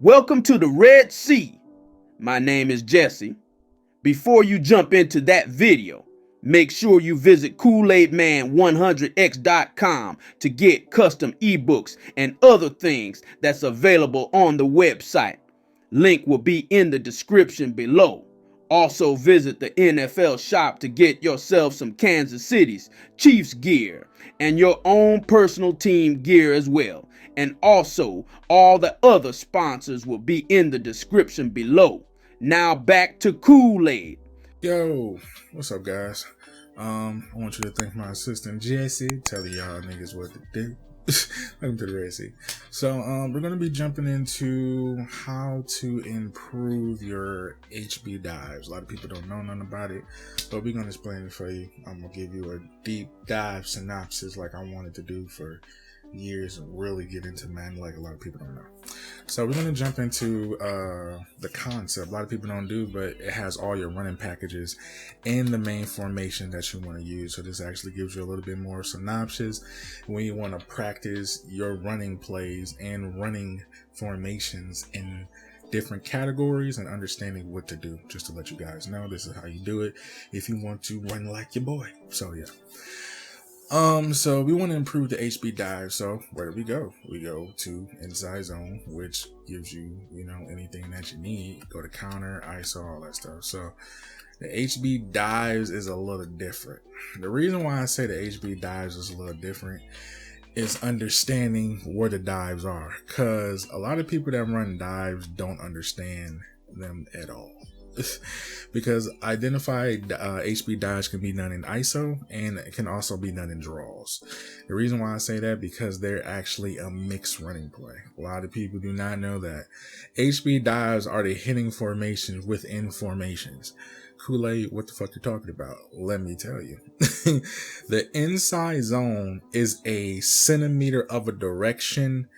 Welcome to the Red Sea. My name is Jesse. Before you jump into that video, make sure you visit KoolAidMan100x.com to get custom ebooks and other things that's available on the website. Link will be in the description below. Also visit the NFLShop to get yourself some Kansas City's Chiefs gear and your own personal team gear as well. And also, all the other sponsors will be in the description below. Now back to Kool-Aid. Yo, what's up, guys? I want you to thank my assistant Jesse, telling y'all niggas what to do. Welcome to the Red Sea. So, we're gonna be jumping into how to improve your HB dives. A lot of people don't know nothing about it, but we're gonna explain it for you. I'm gonna give you a deep dive synopsis, like I wanted to do for years, and really get into Madden like a lot of people don't know. So we're going to jump into the concept. A lot of people don't do, but it has all your running packages in the main formation that you want to use. So this actually gives you a little bit more synopsis when you want to practice your running plays and running formations in different categories and understanding what to do. Just to let you guys know, this is how you do it if you want to run like your boy. So yeah. So we want to improve the HB dive. So where do we go? We go to inside zone, which gives you, anything that you need. Go to counter, ISO, all that stuff. So the HB dives is a little different. The reason why I say the HB dives is a little different is understanding where the dives are. Cause a lot of people that run dives don't understand them at all. Because identified HB dives can be done in ISO and it can also be done in draws. The reason why I say that, because they're actually a mixed running play. A lot of people do not know that HB dives are the hitting formations within formations. Kool-Aid, what the fuck you talking about? Let me tell you. The inside zone is a centimeter of a direction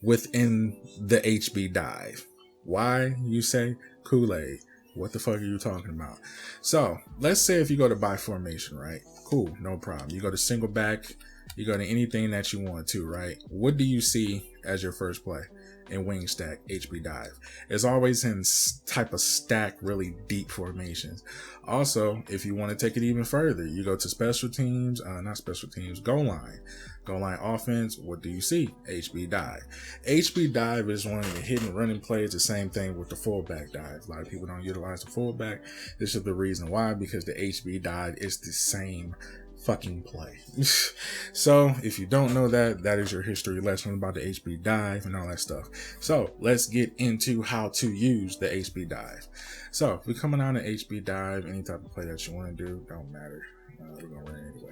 within the HB dive. Why, you say? Kool-Aid, what the fuck are you talking about? So let's say if you go to buy formation, right? Cool, no problem. You go to single back, you go to anything that you want to, right? What do you see as your first play in wing stack HB dive? It's always in type of stack, really deep formations. Also, if you want to take it even further, you go to special teams, not special teams, goal line offense. What do you see? HB dive. HB dive is one of the hidden running plays. The same thing with the fullback dive. A lot of people don't utilize the fullback. This is the reason why, because the HB dive is the same fucking play. So if you don't know that, that is your history lesson about the HB dive and all that stuff. So let's get into how to use the HB dive. So we're coming on an HB dive. Any type of play that you want to do, don't matter. We're gonna run it anyway.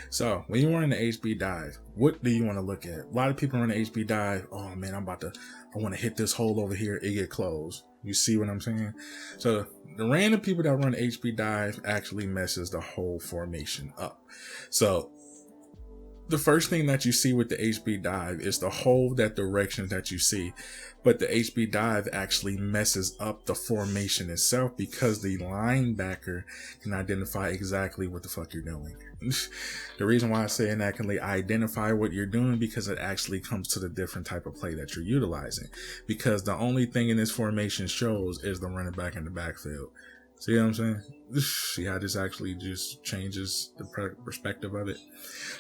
So when you run the HB dive, what do you want to look at? A lot of people run the HB dive. Oh man, I want to hit this hole over here. It get closed. You see what I'm saying? So the random people that run HB dive actually messes the whole formation up. So the first thing that you see with the HB dive is the hole, that direction that you see. But the HB dive actually messes up the formation itself because the linebacker can identify exactly what the fuck you're doing. The reason why I say inaccurately identify what you're doing, because it actually comes to the different type of play that you're utilizing. Because the only thing in this formation shows is the running back in the backfield. See what I'm saying? See how this actually just changes the perspective of it.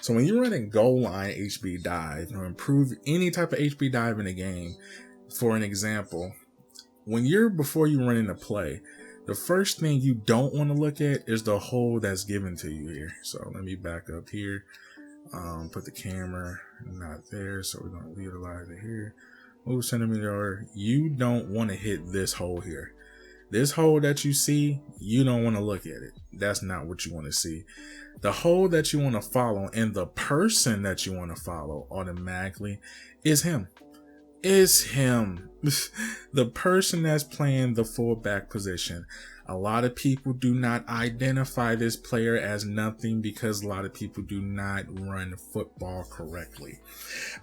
So when you're running goal line HB dive, or improve any type of HB dive in the game, for an example, before you run in a play, the first thing you don't want to look at is the hole that's given to you here. So let me back up here. Put the camera not there, so we're going to utilize it here. Move centimeter. You don't want to hit this hole here. This hole that you see, you don't want to look at it. That's not what you want to see. The hole that you want to follow and the person that you want to follow automatically is him. Is him. The person that's playing the fullback position. A lot of people do not identify this player as nothing because a lot of people do not run football correctly.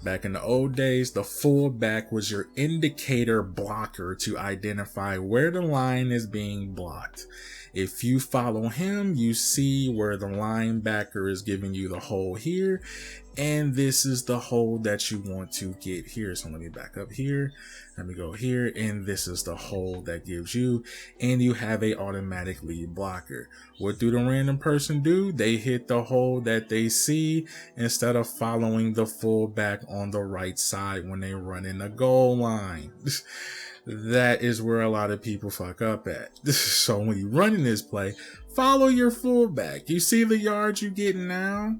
Back in the old days, the fullback was your indicator blocker to identify where the line is being blocked. If you follow him, you see where the linebacker is giving you the hole here, and this is the hole that you want to get here. So let me back up here. Let me go here, and this is the hole that gives you, and you have a automatic lead blocker. What do the random person do? They hit the hole that they see instead of following the fullback on the right side when they run in the goal line. That is where a lot of people fuck up at. So when you run in this play, follow your fullback. You see the yards you get now?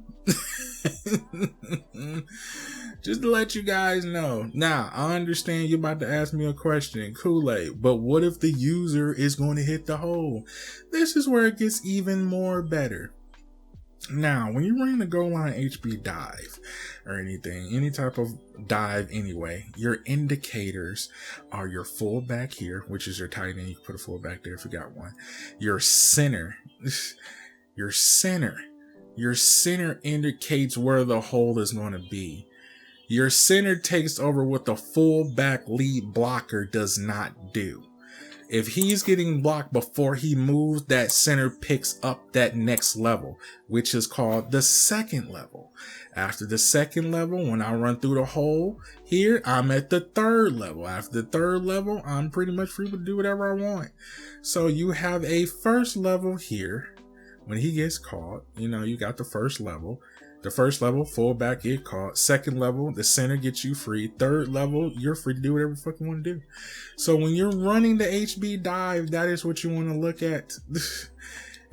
Just to let you guys know. Now, I understand you're about to ask me a question, Kool-Aid, but what if the user is going to hit the hole? This is where it gets even more better. Now, when you're running the goal line HB dive or anything, any type of dive anyway, your indicators are your fullback here, which is your tight end. You can put a fullback there if you got one. Your center, your center indicates where the hole is going to be. Your center takes over what the fullback lead blocker does not do. If he's getting blocked before he moves, that center picks up that next level, which is called the second level. After the second level, when I run through the hole here, I'm at the third level. After the third level, I'm pretty much free to do whatever I want. So you have a first level here. When he gets caught, you got the first level. The first level, fullback get caught. Second level, the center gets you free. Third level, you're free to do whatever the fuck you want to do. So when you're running the HB dive, that is what you want to look at.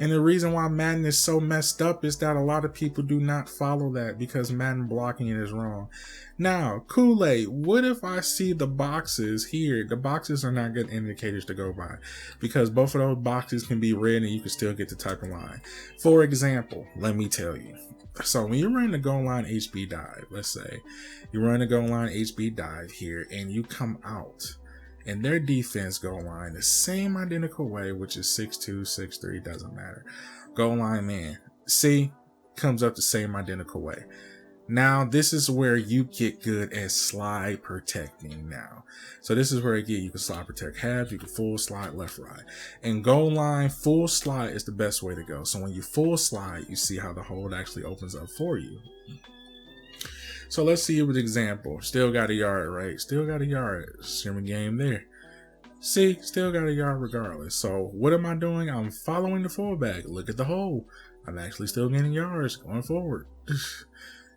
And the reason why Madden is so messed up is that a lot of people do not follow that because Madden blocking it is wrong. Now, Kool-Aid, what if I see the boxes here? The boxes are not good indicators to go by because both of those boxes can be red and you can still get the type of line. For example, let me tell you. So when you're running the goal line HB dive, let's say you run the goal line HB dive here and you come out and their defense goal line the same identical way, which is 6'2", 6'3", doesn't matter. Goal line man, see, comes up the same identical way. Now, this is where you get good at slide protecting now. So this is where you can slide protect half, you can full slide left, right. And goal line, full slide is the best way to go. So when you full slide, you see how the hold actually opens up for you. So let's see with example. Still got a yard, right? Still got a yard. Same game there. See, still got a yard regardless. So what am I doing? I'm following the fullback. Look at the hole. I'm actually still getting yards going forward.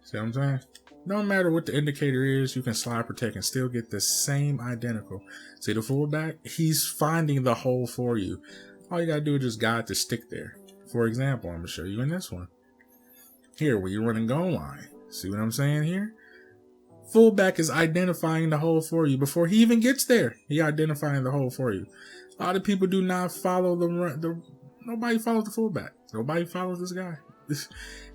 See what I'm saying? No matter what the indicator is, you can slide protect and still get the same identical. See the fullback? He's finding the hole for you. All you gotta do is just guide the stick there. For example, I'm gonna show you in this one. Here, where you're running goal line. See what I'm saying here? Fullback is identifying the hole for you before he even gets there. He identifying the hole for you. A lot of people do not follow nobody follows the fullback. Nobody follows this guy.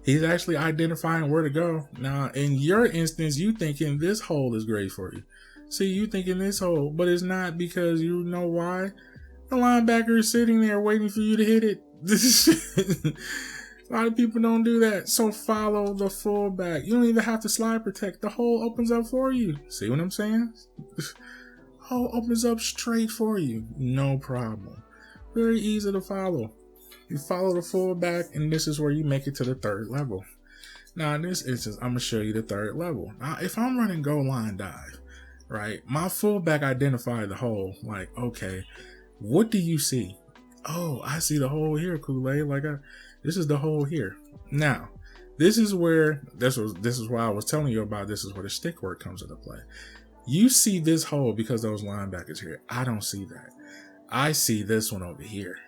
He's actually identifying where to go. Now, in your instance, you thinking this hole is great for you. See, you thinking this hole, but it's not because you know why? The linebacker is sitting there waiting for you to hit it. A lot of people don't do that. So follow the fullback. You don't even have to slide protect. The hole opens up for you. See what I'm saying? Hole opens up straight for you. No problem. Very easy to follow. You follow the fullback, and this is where you make it to the third level. Now, in this instance, I'm going to show you the third level. Now, if I'm running goal line dive, right, my fullback identified the hole. Like, okay, what do you see? Oh, I see the hole here, Kool-Aid. This is the hole here. Now, this is why I was telling you about this is where the stick work comes into play. You see this hole because those linebackers here. I don't see that. I see this one over here.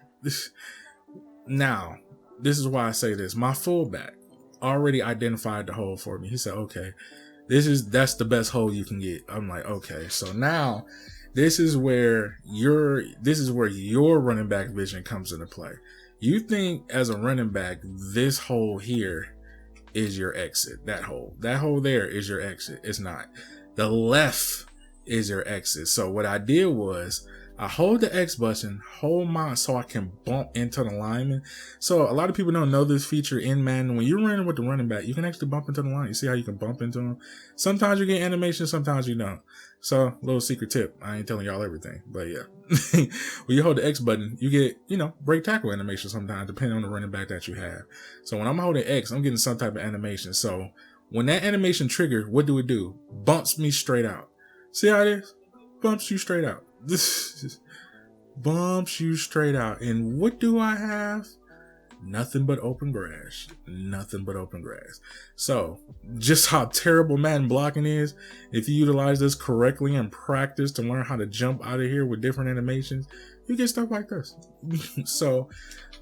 Now, this is why I say this. My fullback already identified the hole for me. He said, okay, that's the best hole you can get. I'm like, okay. So now this is where your running back vision comes into play. You think as a running back, this hole here is your exit. That hole there is your exit. It's not. The left is your exit. So what I did was I hold the X button, hold mine so I can bump into the lineman. So a lot of people don't know this feature in Madden. When you're running with the running back, you can actually bump into the line. You see how you can bump into them? Sometimes you get animation, sometimes you don't. So little secret tip. I ain't telling y'all everything, but yeah. When you hold the X button, you get, break tackle animation sometimes, depending on the running back that you have. So when I'm holding X, I'm getting some type of animation. So when that animation triggers, what do it do? Bumps me straight out. See how it is? Bumps you straight out. This bumps you straight out. And what do I have? Nothing but open grass. Nothing but open grass. So, just how terrible Madden blocking is, if you utilize this correctly and practice to learn how to jump out of here with different animations, you get stuff like this. So,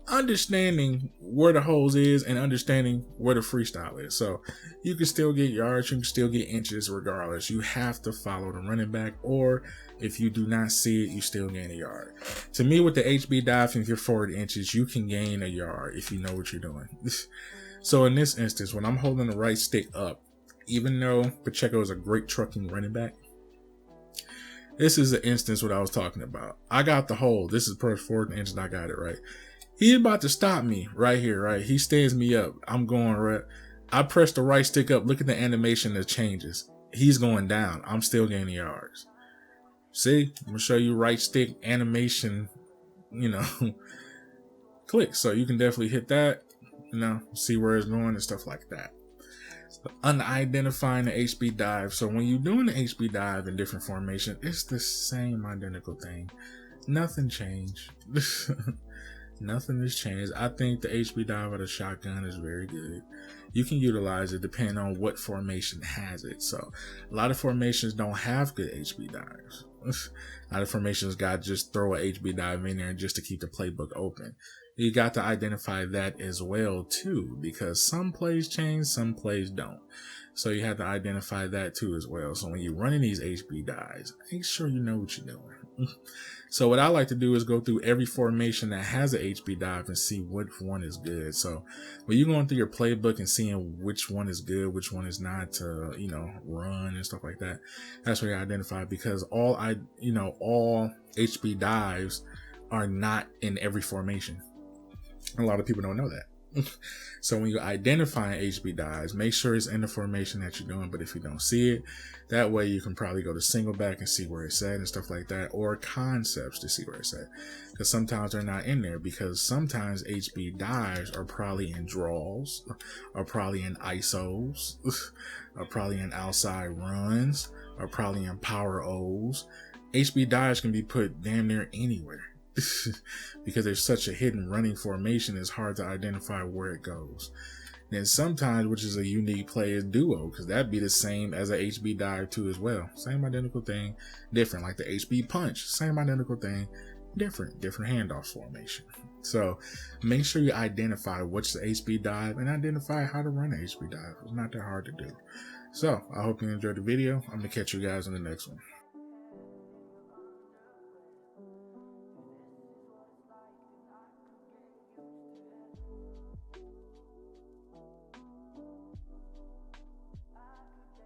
understanding where the holes is and understanding where the freestyle is. So, you can still get yards, you can still get inches regardless. You have to follow the running back, or if you do not see it, you still gain a yard. To me, with the HB dive, if you're 40 inches, you can gain a yard if you know what you're doing. So in this instance, when I'm holding the right stick up, even though Pacheco is a great trucking running back, this is the instance what I was talking about. I got the hold. This is per 40 inches, and I got it right. He's about to stop me right here, right? He stands me up. I'm going right. I press the right stick up. Look at the animation that changes. He's going down. I'm still gaining yards. See, I'm going to show you right stick animation, click. So you can definitely hit that, see where it's going and stuff like that. Unidentifying the HB dive. So when you're doing the HB dive in different formations, it's the same identical thing. Nothing changed. Nothing has changed. I think the HB dive of the shotgun is very good. You can utilize it depending on what formation has it. So a lot of formations don't have good HB dives. A lot of formations got just throw a HB dive in there just to keep the playbook open. You got to identify that as well too, because some plays change, some plays don't. So you have to identify that too as well. So when you're running these HB dives, make sure you know what you're doing. So what I like to do is go through every formation that has a HB dive and see which one is good. So when you're going through your playbook and seeing which one is good, which one is not to, run and stuff like that, that's where you identify, because all HB dives are not in every formation. A lot of people don't know that. So when you identify HB dives, make sure it's in the formation that you're doing. But if you don't see it, that way you can probably go to single back and see where it's at and stuff like that, or concepts to see where it's at. Because sometimes they're not in there, because sometimes HB dives are probably in draws, or probably in ISOs, or probably in outside runs, or probably in power O's. HB dives can be put damn near anywhere. Because there's such a hidden running formation, it's hard to identify where it goes. Then sometimes, which is a unique play, is duo, because that'd be the same as a HB dive too as well. Same identical thing, different. Like the HB punch, same identical thing, different handoff formation. So make sure you identify what's the HB dive and identify how to run an HB dive. It's not that hard to do. So I hope you enjoyed the video. I'm gonna catch you guys in the next one.